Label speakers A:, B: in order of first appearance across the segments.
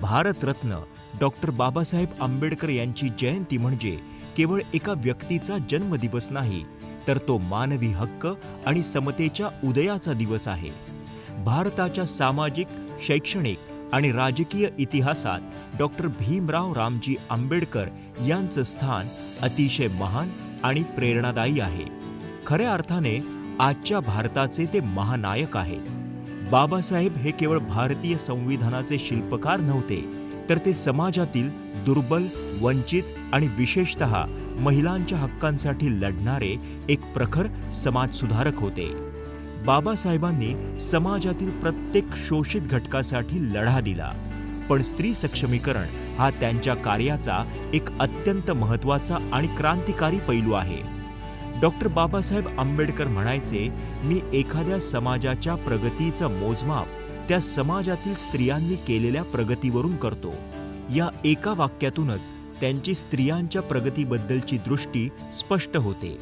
A: Bharat Ratna doctor Babasaheb Ambedkar यांची जयंती म्हणजे केवळ एका व्यक्तीचा जन्मदिवस नाही, तर तो मानवी हक्क आणि समतेच्या उदयाचा दिवस आहे. भारताच्या सामाजिक, शैक्षणिक आणि राजकीय इतिहासात डॉक्टर भीमराव रामजी आंबेडकर यांचं स्थान अतिशय महान आणि प्रेरणादायी आहे. खऱ्या अर्थाने आजच्या भारताचे ते महानायक आहेत. बाबासाहेब हे केवळ भारतीय संविधानाचे शिल्पकार नव्हते, तर ते समाजातील दुर्बल, वंचित आणि विशेषतः महिलांच्या हक्कांसाठी लढणारे एक प्रखर समाजसुधारक होते. बाबासाहेबांनी समाजातील प्रत्येक शोषित घटकासाठी लढा दिला, पण स्त्री सक्षमीकरण हा त्यांच्या कार्याचा एक अत्यंत महत्त्वाचा आणि क्रांतिकारी पैलू आहे. डॉक्टर बाबासाहेब आंबेडकर म्हणायचे, मी एखाद्या समाजाच्या प्रगतीचं मोजमाप त्या समाजातील स्त्रियांनी केलेल्या प्रगतीवरून करतो. या एका वाक्यातूनच त्यांची स्त्रियांच्या प्रगतीबद्दलची दृष्टी स्पष्ट होते.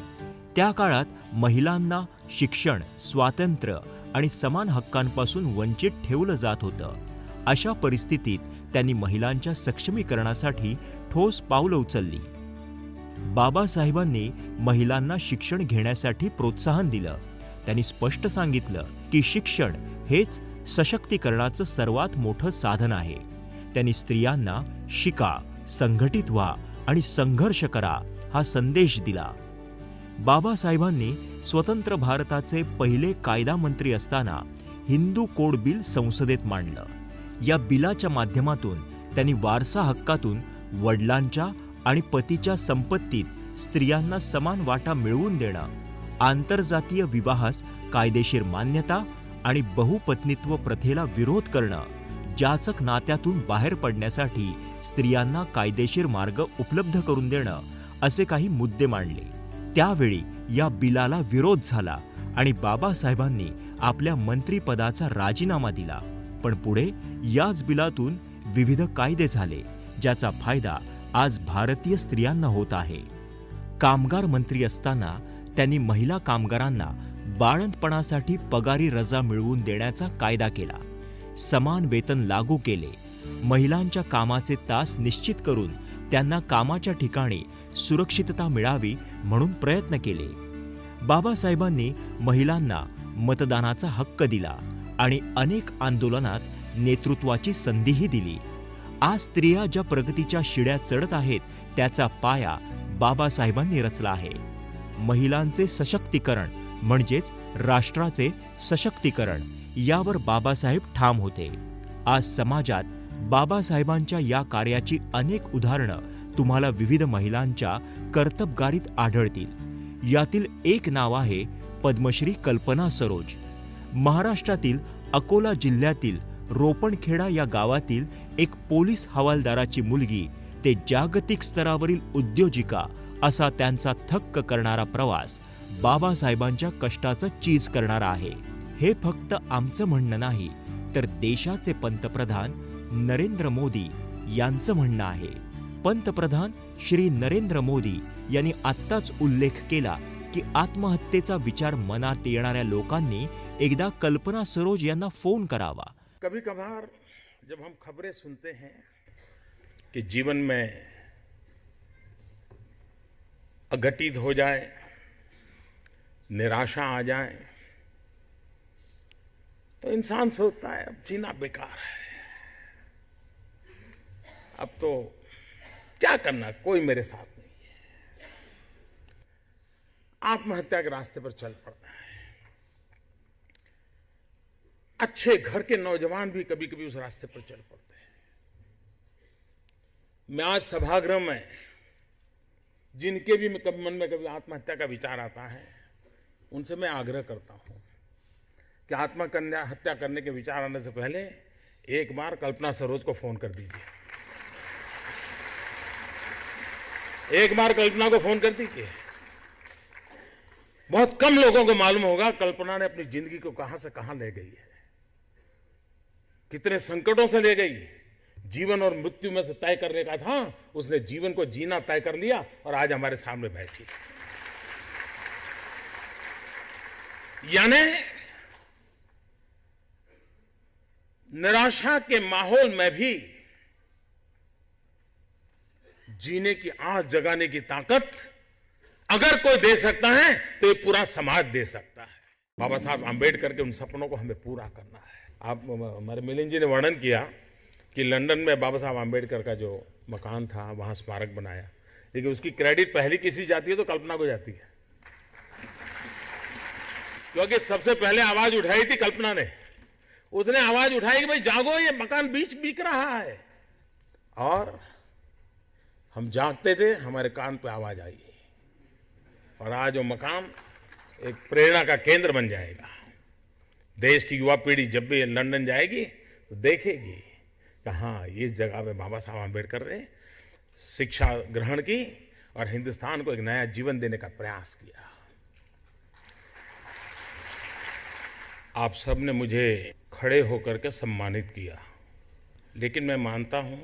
A: त्या काळात महिलांना शिक्षण, स्वातंत्र्य आणि समान हक्कांपासून वंचित ठेवलं जात होतं. अशा परिस्थितीत त्यांनी महिलांच्या सक्षमीकरणासाठी ठोस पावलं उचलली. बाबासाहेबांनी महिलांना शिक्षण घेण्यासाठी प्रोत्साहन दिलं. त्यांनी स्पष्ट सांगितलं की शिक्षण हेच सशक्तीकरणाचं सर्वात मोठं साधन आहे. त्यांनी स्त्रियांना शिका, संघटित व्हा आणि संघर्ष करा हा संदेश दिला. बाबासाहेबांनी स्वतंत्र भारताचे पहिले कायदा मंत्री असताना हिंदू कोड बिल संसदेत मांडलं. या बिलाच्या माध्यमातून त्यांनी वारसा हक्कातून वडिलांच्या आणि पतीच्या संपत्तीत स्त्रियांना समान वाटा मिळवून देणं, आंतरजातीय विवाहास कायदेशीर मान्यता आणि बहुपत्नीत्व प्रथेला विरोध करणं, जाचक नात्यातून बाहेर पडण्यासाठी स्त्रियांना कायदेशीर मार्ग उपलब्ध करून देणं असे काही मुद्दे मांडले. त्यावेळी या बिलाला विरोध झाला आणि बाबासाहेबांनी आपल्या मंत्रिपदाचा राजीनामा दिला. पण पुढे याच बिलातून विविध कायदे झाले, ज्याचा फायदा आज भारतीय स्त्रियांना होत आहे. कामगार मंत्री असताना त्यांनी महिला कामगारांना बाळंतपणासाठी पगारी रजा मिळवून देण्याचा कायदा केला. समान वेतन लागू केले. महिलांच्या कामाचे तास निश्चित करून त्यांना कामाच्या ठिकाणी सुरक्षितता मिळावी म्हणून प्रयत्न केले. बाबासाहेबांनी महिलांना मतदानाचा हक्क दिला आणि अनेक आंदोलनात नेतृत्वाची संधीही दिली. आज स्त्रिया ज्या प्रगतीच्या शिड्या चढत आहेत, त्याचा पाया बाबासाहेबांनी रचला आहे. महिलांचे सशक्तीकरण म्हणजेच राष्ट्राचे सशक्तीकरण, यावर बाबासाहेब ठाम होते. आज समाजात बाबासाहेबांच्या या कार्याची अनेक उदाहरणं तुम्हाला विविध महिलांच्या कर्तबगारीत आढळतील. यातील एक नाव आहे पद्मश्री कल्पना सरोज. महाराष्ट्रातील अकोला जिल्ह्यातील रोपणखेडा या गावातील एक पोलीस हवालदाराची मुलगी ते जागतिक स्तरावरील उद्योजिका असा त्यांचा थक्क करणारा प्रवास बाबासाहेबांच्या कष्टाचं चीज करणारा आहे. हे फक्त आमचं म्हणणं नाही, तर देशाचे पंतप्रधान नरेंद्र मोदी यांचं म्हणणं आहे. पंतप्रधान श्री नरेंद्र मोदी यांनी आत्ताच उल्लेख केला की आत्महत्येचा विचार मनात येणाऱ्या लोकांनी एकदा कल्पना सरोज यांना फोन करावा.
B: कभी कभार जब हम खबरें सुनते हैं कि जीवन में अघटित हो जाए, निराशा आ जाए, तो इंसान सोचता है अब जीना बेकार है, अब तो क्या करना, कोई मेरे साथ नहीं है, आत्महत्या के रास्ते पर चल पड़ता है. अच्छे घर के नौजवान भी कभी कभी उस रास्ते पर चल पड़ते हैं. मैं आज सभागृह में जिनके भी मन में कभी आत्महत्या का विचार आता है, उनसे मैं आग्रह करता हूं कि आत्महत्या करने के विचार आने से पहले एक बार कल्पना सरोज को फोन कर दीजिए. एक बार कल्पना को फोन कर दीजिए. बहुत कम लोगों को मालूम होगा कल्पना ने अपनी जिंदगी को कहां से कहां ले गई है, कितने संकटों से ले गई, जीवन और मृत्यु में से तय करने का था, उसने जीवन को जीना तय कर लिया और आज हमारे सामने बैठी। यानी निराशा के माहौल में भी जीने की आस जगाने की ताकत अगर कोई दे सकता है तो ये पूरा समाज दे सकता है। बाबा साहब आंबेडकर के उन सपनों को हमें पूरा करना है। आप हमारे मिलिंद जी ने वर्णन किया कि लंदन में बाबा साहब आंबेडकर का जो मकान था वहां स्मारक बनाया, लेकिन उसकी क्रेडिट पहली किसी जाती है तो कल्पना को जाती है, क्योंकि सबसे पहले आवाज उठाई थी कल्पना ने। उसने आवाज उठाई कि भाई जागो, ये मकान बिक रहा है। और हम जागते थे, हमारे कान पे आवाज आई और आज वो मकान एक प्रेरणा का केंद्र बन जाएगा। देश की युवा पीढ़ी जब भी लंदन जाएगी तो देखेगी कि हाँ, इस जगह पे बाबा साहब आंबेडकर ने शिक्षा ग्रहण की और हिंदुस्तान को एक नया जीवन देने का प्रयास किया। आप सब ने मुझे खड़े होकर के सम्मानित किया, लेकिन मैं मानता हूं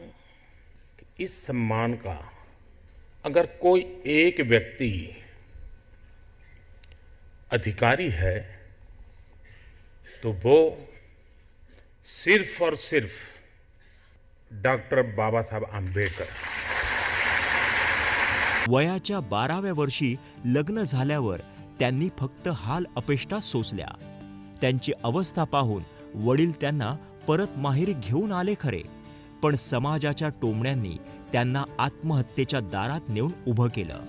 B: कि इस सम्मान का अगर कोई एक व्यक्ति अधिकारी है तो वो सिर्फ और सिर्फ डॉक्टर बाबासाहेब आंबेडकर।
A: वयाच्या 12व्या वर्षी लग्न झाल्यावर त्यांनी फक्त हाल अपेष्टा सोसल्या। त्यांची अवस्था पाहून वडील त्यांना परत माहेरी घेऊन आले खरे, पण समाजाच्या टोमण्यांनी त्यांना आत्महत्येच्या दारात नेऊन उभं केलं।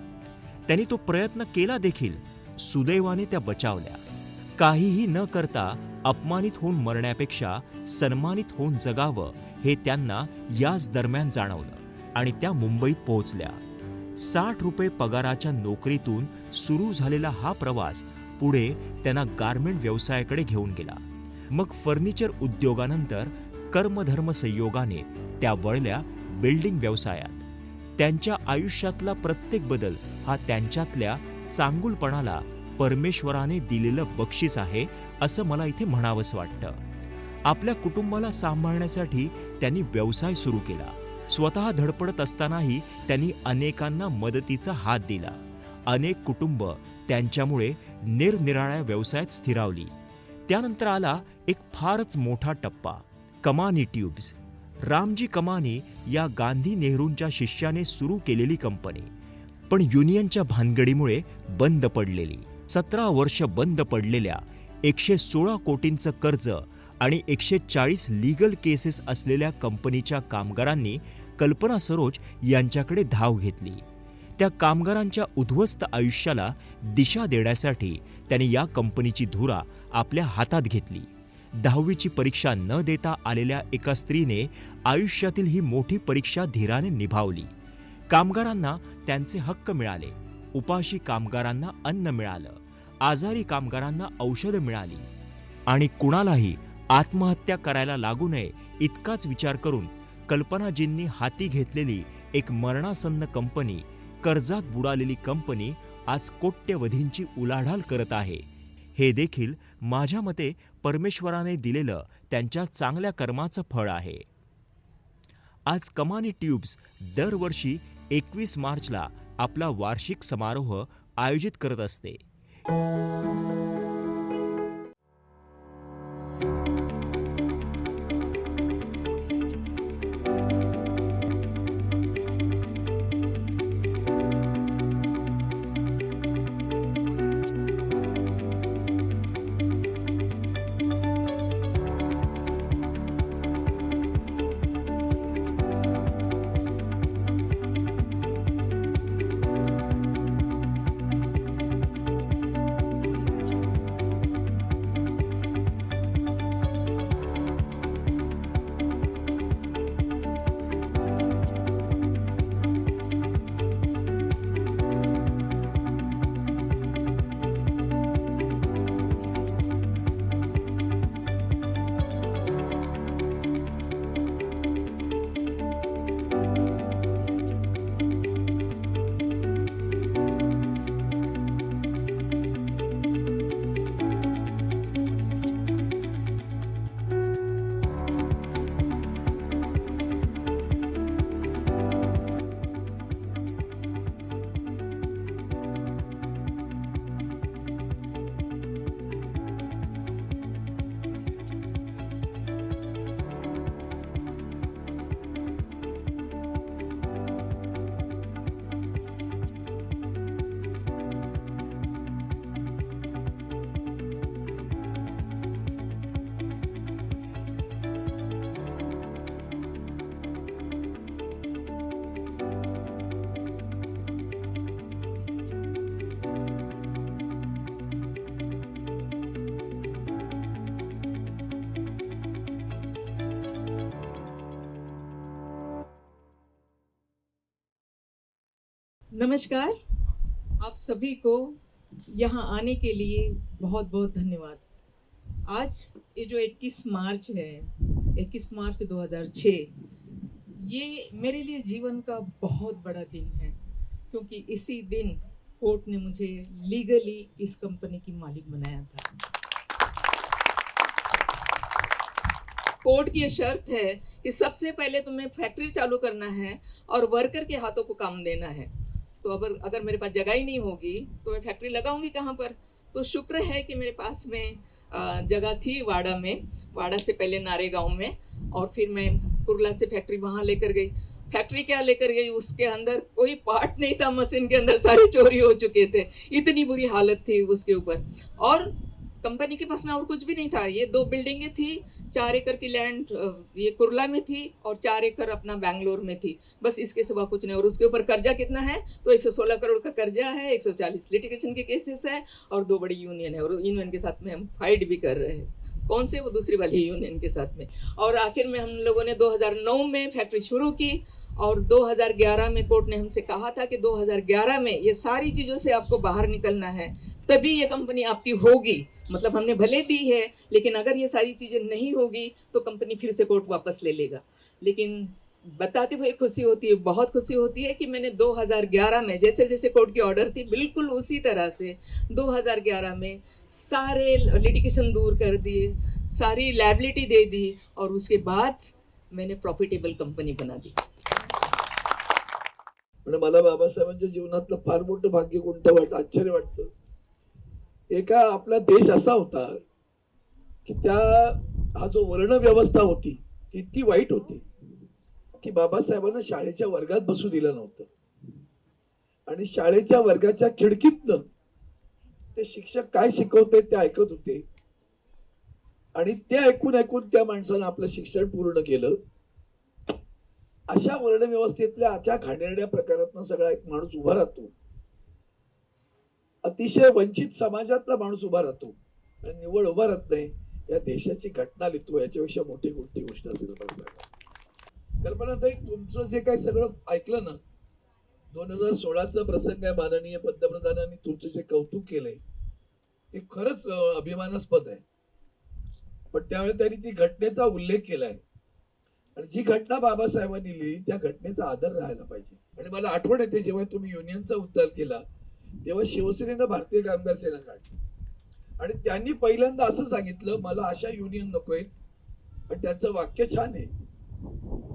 A: त्यांनी तो प्रयत्न केला देखील, सुदैवाने त्या बचावल्या। काहीही न करता अपमानित होऊन मरण्यापेक्षा सन्मानित होऊन जगावं हे त्यांना याच दरम्यान जाणवलं आणि त्या मुंबईत पोहोचल्या। 60 रुपये पगाराच्या नोकरीतून सुरू झालेला हा प्रवास पुढे त्यांना गारमेंट व्यवसायाकडे घेऊन गेला। मग फर्निचर उद्योगानंतर कर्मधर्म संयोगाने त्या वळल्या बिल्डिंग व्यवसायात। त्यांच्या आयुष्यातला प्रत्येक बदल हा त्यांच्यातल्या चांगुलपणाला परमेश्वराने दिलेलं बक्षीस आहे असं मला इथे म्हणावंसं वाटतं। आपल्या कुटुंबाला सांभाळण्यासाठी त्यांनी व्यवसाय सुरू केला। स्वतः धडपडत असतानाही त्यांनी अनेकांना मदतीचा हात दिला। अनेक कुटुंब त्यांच्यामुळे निरनिराळ्या व्यवसायात स्थिरावली। त्यानंतर आला एक फारच मोठा टप्पा, कमानी ट्यूब्स। रामजी कमानी या गांधी नेहरूंच्या शिष्याने सुरू केलेली कंपनी, पण युनियनच्या भानगडीमुळे बंद पडलेली। 17 वर्ष बंद पडलेल्या 116 कोटींचं कर्ज आणि 140 लीगल केसेस असलेल्या कंपनीच्या कामगारांनी कल्पना सरोज यांच्याकडे धाव घेतली। त्या कामगारांच्या उद्ध्वस्त आयुष्याला दिशा देण्यासाठी त्यांनी या कंपनीची धुरा आपल्या हातात घेतली। 10वीची परीक्षा न देता आलेल्या एका स्त्रीने आयुष्यातील ही मोठी परीक्षा धीराने निभावली। कामगारांना त्यांचे हक्क मिळाले, उपाशी कामगारांना अन्न मिळालं, आजारी कामगारांना औषधं मिळाली आणि कुणालाही आत्महत्या करायला लागू नये इतकाच विचार करून कल्पनाजींनी हाती घेतलेली एक मरणासन्न कंपनी, कर्जात बुडालेली कंपनी आज कोट्यवधींची उलाढाल करत आहे। हे देखील माझ्या मते परमेश्वराने दिलेलं त्यांच्या चांगल्या कर्माचं फळ आहे। आज कमानी ट्यूब्स दरवर्षी 21 मार्चला आपला वार्षिक समारोह आयोजित करत असते।
C: नमस्कार, आप सभी को यहाँ आने के लिए बहुत-बहुत धन्यवाद। आज ये जो 21 मार्च है, 21 मार्च 2006, ये मेरे लिए जीवन का बहुत बड़ा दिन है, क्योंकि इसी दिन कोर्ट ने मुझे लीगली इस कंपनी की मालिक बनाया था। कोर्ट की ये शर्त है कि सबसे पहले तुम्हें फैक्ट्री चालू करना है और वर्कर के हाथों को काम देना है। तो अगर अगर मेरे पास जगह ही नहीं होगी तो मैं फैक्ट्री लगाऊंगी कहाँ पर? तो शुक्र है कि मेरे पास में जगह थी वाड़ा में, वाड़ा से पहले नारे गांव में, और फिर मैं कुरला से फैक्ट्री वहाँ लेकर गई। फैक्ट्री क्या लेकर गई, उसके अंदर कोई पार्ट नहीं था, मशीन के अंदर सारे चोरी हो चुके थे, इतनी बुरी हालत थी उसके ऊपर। और कंपनी के पास में और कुछ भी नहीं था। ये 2 बिल्डिंगें थी, 4 एकड़ की लैंड ये कुरला में थी और 4 एकड़ अपना बैंगलोर में थी। बस इसके सिवा कुछ नहीं। और उसके ऊपर कर्जा कितना है, तो 116 करोड़ का कर्जा है, 140 लिटिगेशन के केसेस है और 2 बड़ी यूनियन है, और यूनियन के साथ में हम फाइट भी कर रहे हैं। कौन से? वो दूसरी वाली यूनियन के साथ में। और आखिर में हम लोगों ने 2009 में फैक्ट्री शुरू की, और 2011 में कोर्ट ने हमसे कहा था कि 2011 में ये सारी चीज़ों से आपको बाहर निकलना है, तभी ये कंपनी आपकी होगी। मतलब हमने भले दी है, लेकिन अगर ये सारी चीज़ें नहीं होगी तो कंपनी फिर से कोर्ट वापस ले लेगा। लेकिन बताते हुए खुशी होती है, बहुत खुशी होती है कि मैंने 2011 में जैसे जैसे कोर्ट की ऑर्डर थी, बिल्कुल उसी तरह से 2011 में सारे लिटिगेशन दूर कर दिए, सारी लायबिलिटी दे दी, और उसके बाद मैंने प्रॉफिटेबल कंपनी बना दी।
D: म्हणजे मला बाबासाहेबांच्या जीवनातलं फार मोठं भाग्य कोणतं आश्चर्य वाटतं. एका आपला देश असा होता की हा जो वर्ण व्यवस्था होती ती इतकी वाईट होती की बाबासाहेबांना शाळेच्या वर्गात बसू दिलं नव्हतं, आणि शाळेच्या वर्गाच्या खिडकीतनं ते शिक्षक काय शिकवते ते ऐकत होते, आणि ते ऐकून ऐकून त्या माणसानं आपलं शिक्षण पूर्ण केलं. अशा वर्णव्यवस्थेतल्या आजच्या घाणेरड्या प्रकारातनं सगळा एक माणूस उभा राहतो, अतिशय वंचित समाजातला माणूस उभा राहतो आणि निव्वळ उभा राहत नाही, या देशाची घटना लिहितो, याच्यापेक्षा मोठी कोणती गोष्ट असेल मला सांगा. कल्पनाताई, तुमचं जे काही सगळं ऐकलं ना, 2016चा प्रसंग आहे, माननीय पंतप्रधानांनी तुमचं जे कौतुक केलंय ते खरंच अभिमानास्पद आहे. पण त्यावेळी त्यांनी ती घटनेचा उल्लेख केलाय, आणि जी घटना बाबासाहेबांनी लिहिली त्या घटनेचा आदर राहायला पाहिजे. आणि मला आठवण येते, जेव्हा तुम्ही युनियनचा उद्धार केला तेव्हा शिवसेनेनं भारतीय कामगार सेना काढली, आणि त्यांनी पहिल्यांदा असं सांगितलं, मला अशा युनियन नकोय. पण त्यांचं वाक्य छान आहे,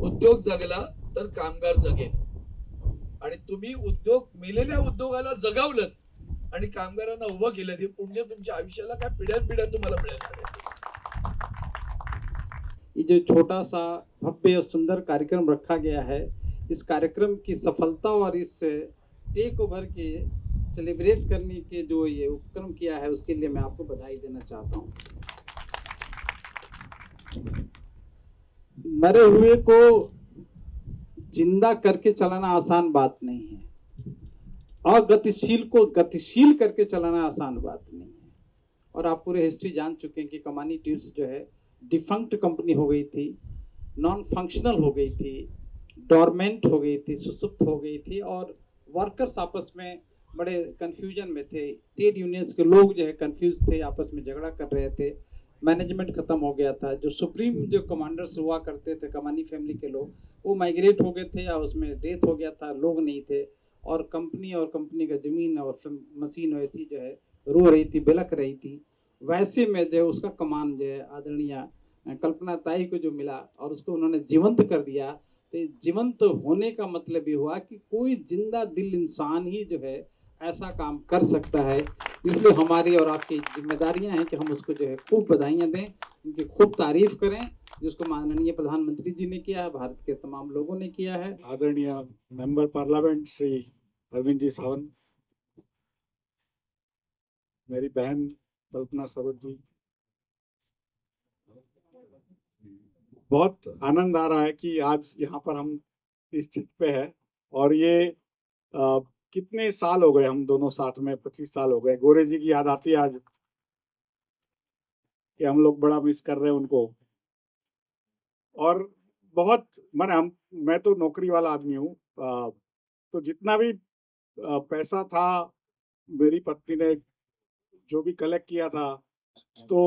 D: उद्योग जगला तर कामगार जगेल. आणि तुम्ही मेलेल्या उद्योगाला जगावलं आणि कामगारांना उभं केलं, हे पुण्य तुमच्या आयुष्याला काय पिढ्यानपिढ्या तुम्हाला मिळणार आहे.
E: ये जो छोटा सा भव्य और सुंदर कार्यक्रम रखा गया है, इस कार्यक्रम की सफलता और इस टेक ओवर के सेलिब्रेट करने के जो ये उपक्रम किया है, उसके लिए मैं आपको बधाई देना चाहता हूँ। मरे हुए को जिंदा करके चलाना आसान बात नहीं है, अगतिशील को गतिशील करके चलाना आसान बात नहीं है। और आप पूरे हिस्ट्री जान चुके हैं कि कमानी ट्यूब्स जो है डिफंक्ट कंपनी हो गई थी, नॉन फंक्शनल हो गई थी, डॉर्मेंट हो गई थी, सुसुप्त हो गई थी, और वर्कर्स आपस में बड़े कंफ्यूजन में थे। ट्रेड यूनियंस के लोग जो है कंफ्यूज थे, आपस में झगड़ा कर रहे थे, मैनेजमेंट खत्म हो गया था। जो सुप्रीम जो कमांडर्स हुआ करते थे कमानी फैमिली के लोग, वो माइग्रेट हो गए थे या उसमें डेथ हो गया था, लोग नहीं थे, और कंपनी का जमीन और मशीन वैसी जो है रो रही थी, बिलक रही थी। वैसे में जो है उसका कमान जो है आदरणीय कल्पना ताई को जो मिला और उसको उन्होंने जीवंत कर दिया। तो जीवंत होने का मतलब ये हुआ कि कोई जिंदा दिल इंसान ही जो है ऐसा काम कर सकता है। इसलिए हमारी और आपकी जिम्मेदारियां हैं कि हम उसको जो है खूब बधाइयां दें, उनकी खूब तारीफ करें, जिसको माननीय प्रधानमंत्री जी ने किया है, भारत के तमाम लोगों ने किया है।
F: आदरणीय मेंबर पार्लियामेंट श्री अरविंद जी सावंत, मेरी बहन कल्पना सरोज जी, बहुत आनंद आ रहा है कि आज यहाँ पर हम इस चित पे है। और ये कितने साल हो गए हम दोनों साथ में, 25 साल हो गए। गोरे जी की याद आती है आज कि हम लोग बड़ा मिस कर रहे हैं उनको। और बहुत मैं तो नौकरी वाला आदमी हूँ, तो जितना भी पैसा था, मेरी पत्नी ने जो भी कलेक्ट किया था तो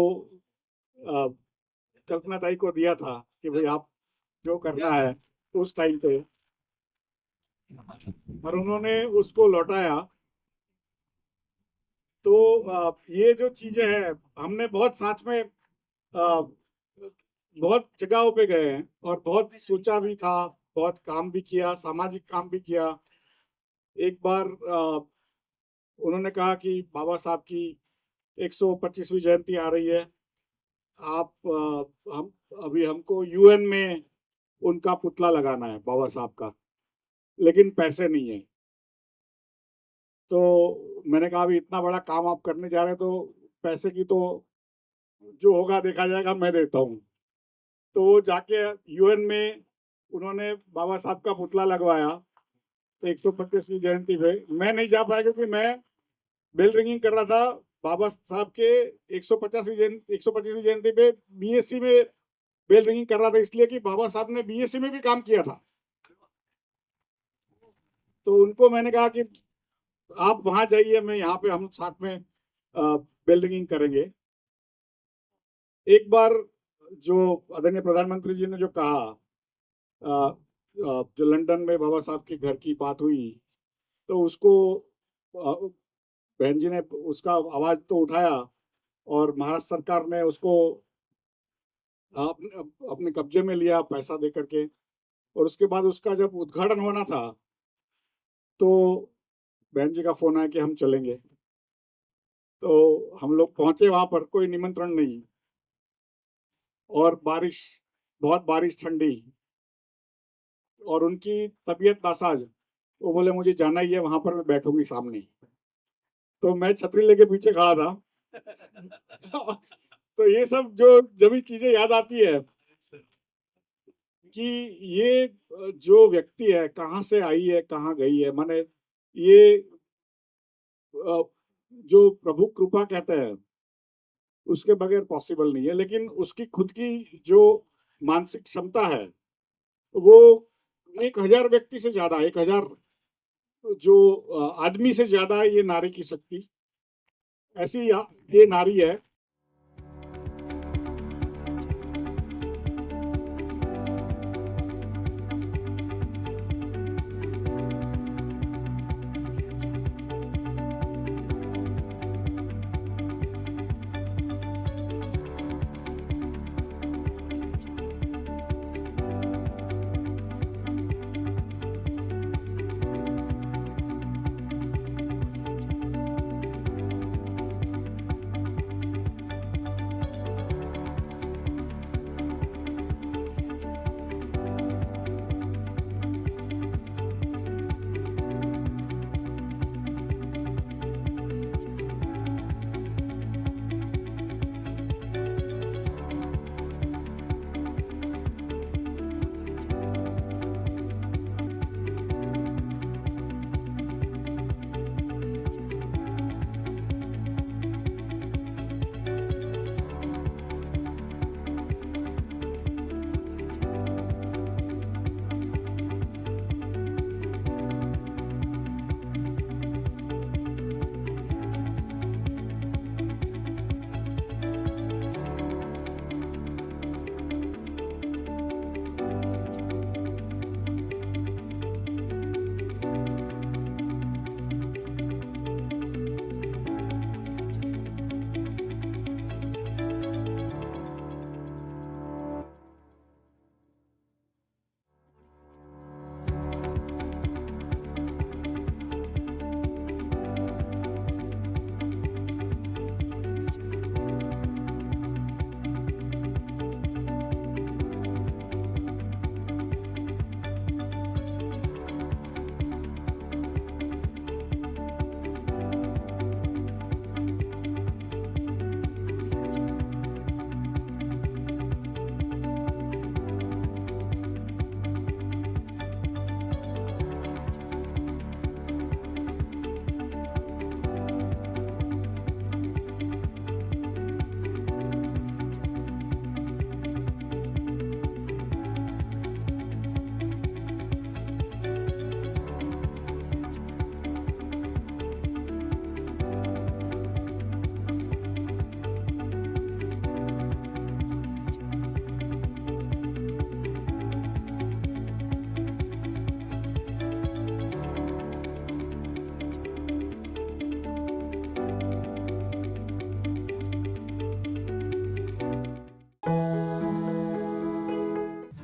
F: अ, कल्पना ताई को दिया था कि भाई आप जो करना है उस टाइम पे, और उन्होंने उसको लौटाया। तो ये जो चीजें हैं, हमने बहुत साथ में बहुत जगहों पे गए हैं और बहुत सोचा भी था, बहुत काम भी किया, सामाजिक काम भी किया। एक बार उन्होंने कहा कि बाबा साहब की 125वीं जयंती आ रही है, आप हम अभी हमको यूएन में उनका पुतला लगाना है बाबा साहब का, लेकिन पैसे नहीं है। तो मैंने कहा अभी इतना बड़ा काम आप करने जा रहे हैं तो पैसे की तो जो होगा देखा जाएगा, मैं देता हूँ। तो वो जाके यूएन में उन्होंने बाबा साहब का पुतला लगवाया 125वीं जयंती पे। मैं नहीं जा पाया क्योंकि मैं बेल रिंगिंग कर रहा था बाबा साहब के 125वीं जयंती पे बीएससी में बेल रिंगिंग कर रहा था, इसलिए कि बाबा साहब ने बीएससी में भी काम किया था। तो उनको मैंने कहा कि आप वहां जाइए, मैं यहाँ पे हम साथ में बेल रिंगिंग करेंगे। एक बार जो आदरणीय प्रधानमंत्री जी ने जो कहा, जो लंदन में बाबा साहब के घर की बात हुई, तो उसको बहन जी ने उसका आवाज तो उठाया और महाराष्ट्र सरकार ने उसको अपने कब्जे में लिया पैसा दे करके। और उसके बाद उसका जब उद्घाटन होना था तो बहन जी का फोन आया कि हम चलेंगे। तो हम लोग पहुंचे वहां पर, कोई निमंत्रण नहीं, और बारिश, बहुत बारिश, ठंडी, और उनकी तबीयत नासाज। वो बोले मुझे जाना ही है, वहां पर मैं बैठूंगी सामने। तो मैं छतरी लेके पीछे खड़ा था। तो ये सब जो जब भी चीजें याद आती है कि ये जो व्यक्ति है कहाँ से आई है, कहाँ गई है, माने ये जो प्रभु कृपा कहते हैं उसके बगैर पॉसिबल नहीं है। लेकिन उसकी खुद की जो मानसिक क्षमता है वो 1000 व्यक्ति से ज्यादा, 1000 जो आदमी से ज्यादा ये नारी की शक्ति, ऐसी ये नारी है।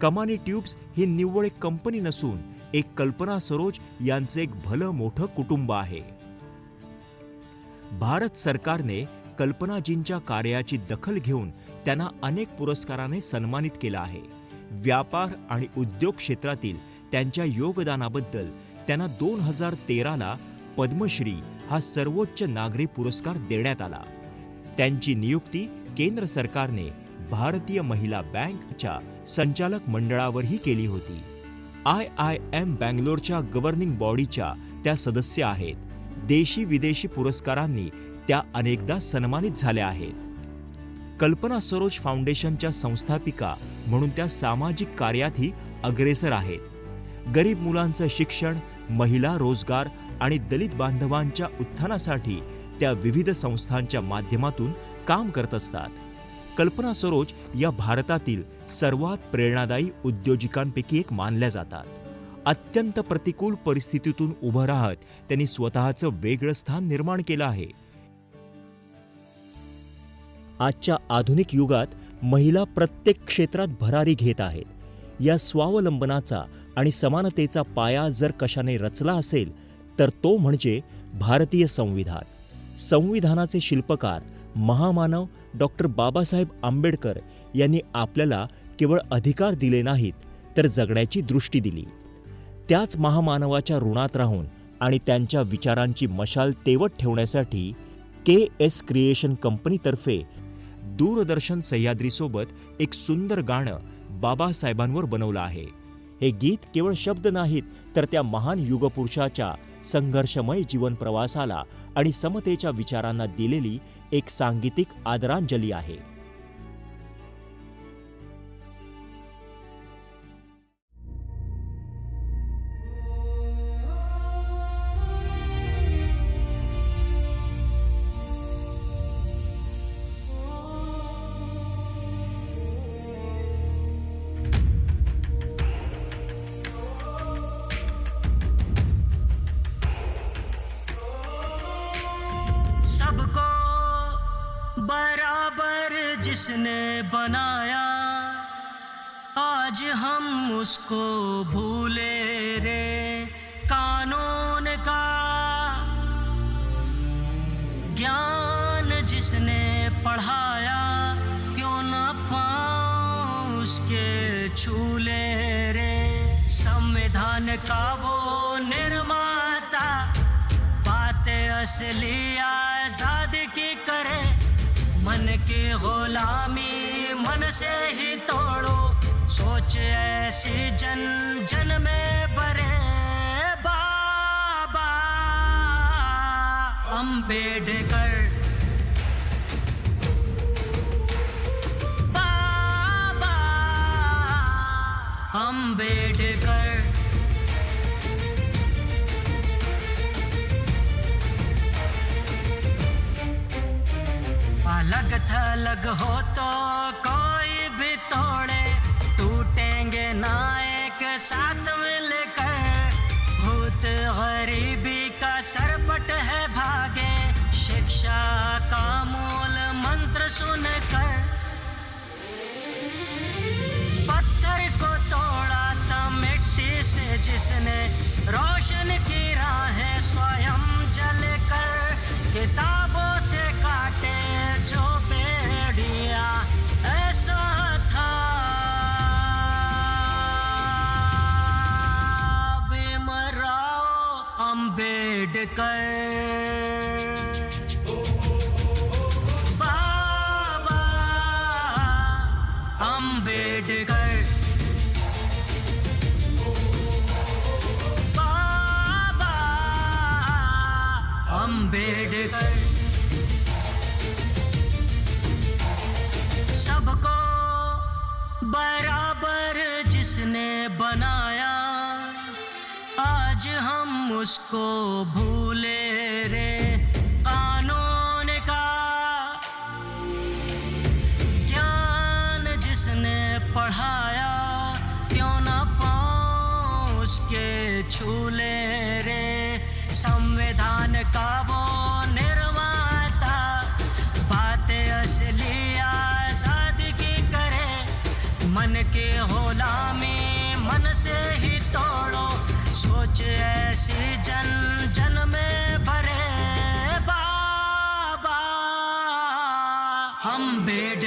A: कमानी ट्यूब्स ही निव्वळ एक कंपनी नसून एक कल्पना सरोज यांचे एक भलं मोठं कुटुंब आहे. भारत सरकारने कल्पनाजींच्या कार्याची दखल घेऊन त्यांना अनेक पुरस्काराने सन्मानित केलं आहे. व्यापार आणि उद्योग क्षेत्रातील त्यांच्या योगदानाबद्दल त्यांना 2013ला पद्मश्री हा सर्वोच्च नागरी पुरस्कार देण्यात आला. त्यांची नियुक्ती केंद्र सरकारने भारतीय महिला बँकच्या संचालक मंडळावरही केली होती. IIM बँगलोरच्या गव्हर्निंग बॉडीच्या त्या सदस्य आहेत. देशी विदेशी पुरस्कारांनी त्या अनेकदा सन्मानित झाल्या आहेत. कल्पना सरोज फाउंडेशनच्या संस्थापिका म्हणून त्या सामाजिक कार्यातही अग्रेसर आहेत. गरीब मुलांचं शिक्षण, महिला रोजगार आणि दलित बांधवांच्या उत्थानासाठी त्या विविध संस्थांच्या माध्यमातून काम करत असतात. कल्पना सरोज या भारतातील सर्वात प्रेरणादायी उद्योजिकांपैकी एक मानल्या जातात. अत्यंत प्रतिकूल परिस्थितीतून उभं राहत त्यांनी स्वतःचं वेगळं स्थान निर्माण केलं आहे. आजच्या आधुनिक युगात महिला प्रत्येक क्षेत्रात भरारी घेत आहेत. या स्वावलंबनाचा आणि समानतेचा पाया जर कशाने रचला असेल तर तो म्हणजे भारतीय संविधान. संविधानाचे शिल्पकार महामानव डॉक्टर बाबासाहेब आंबेडकर यांनी आपल्याला केवळ अधिकार दिले नाहीत तर जगण्याची दृष्टी दिली. त्याच महामानवाच्या ऋणात राहून आणि त्यांच्या विचारांची मशाल तेवत ठेवण्यासाठी KS क्रिएशन कंपनीतर्फे दूरदर्शन सह्याद्रीसोबत एक सुंदर गाणं बाबासाहेबांवर बनवलं आहे. हे गीत केवळ शब्द नाहीत तर त्या महान युगपुरुषाच्या संघर्षमय जीवन प्रवासाला आणि समतेच्या विचारांना दिलेली एक सांगीतिक आदरांजली आहे.
G: सबको बराबर जिसने बनाया, आज हम उसको भूले रे. कानून का ज्ञान जिसने पढ़ाया, क्यों न पाऊं उसके छूले रे. संविधान का वो निर्माता बातें असली आजादी की करे. मन की गुलामी मन से ही तोड़ो, सोच ऐसी जन जन में भरे. बाबा अंबेडकर, बाबा अंबेडकर. अलग थलग हो तो कोई भी तोड़े, टूटेंगे ना एक साथ मिलकर. भूत गरीबी का सरपट है भागे, शिक्षा का मूल मंत्र सुनकर. पत्थर को तोड़ा था मिट्टी से जिसने, रोशन की राहें स्वयं जलकर. किताबों से काटे जो बेड़ियां, ऐसा था भीमराव अंबेडकर. बाबा अंबेडकर, बाबा अंबेडकर. सबको बराबर जिसने बनाया, आज हम उसको भूले रे. कानून का ज्ञान जिसने पढ़ाया, क्यों न पाऊं उसके छूले रे. संविधान का वो निर्माता बातें असली आजादी की करे. मन के गुलाम से ही तोड़ो, सोच ऐसी जन जन में भरे बाबा। हम बेड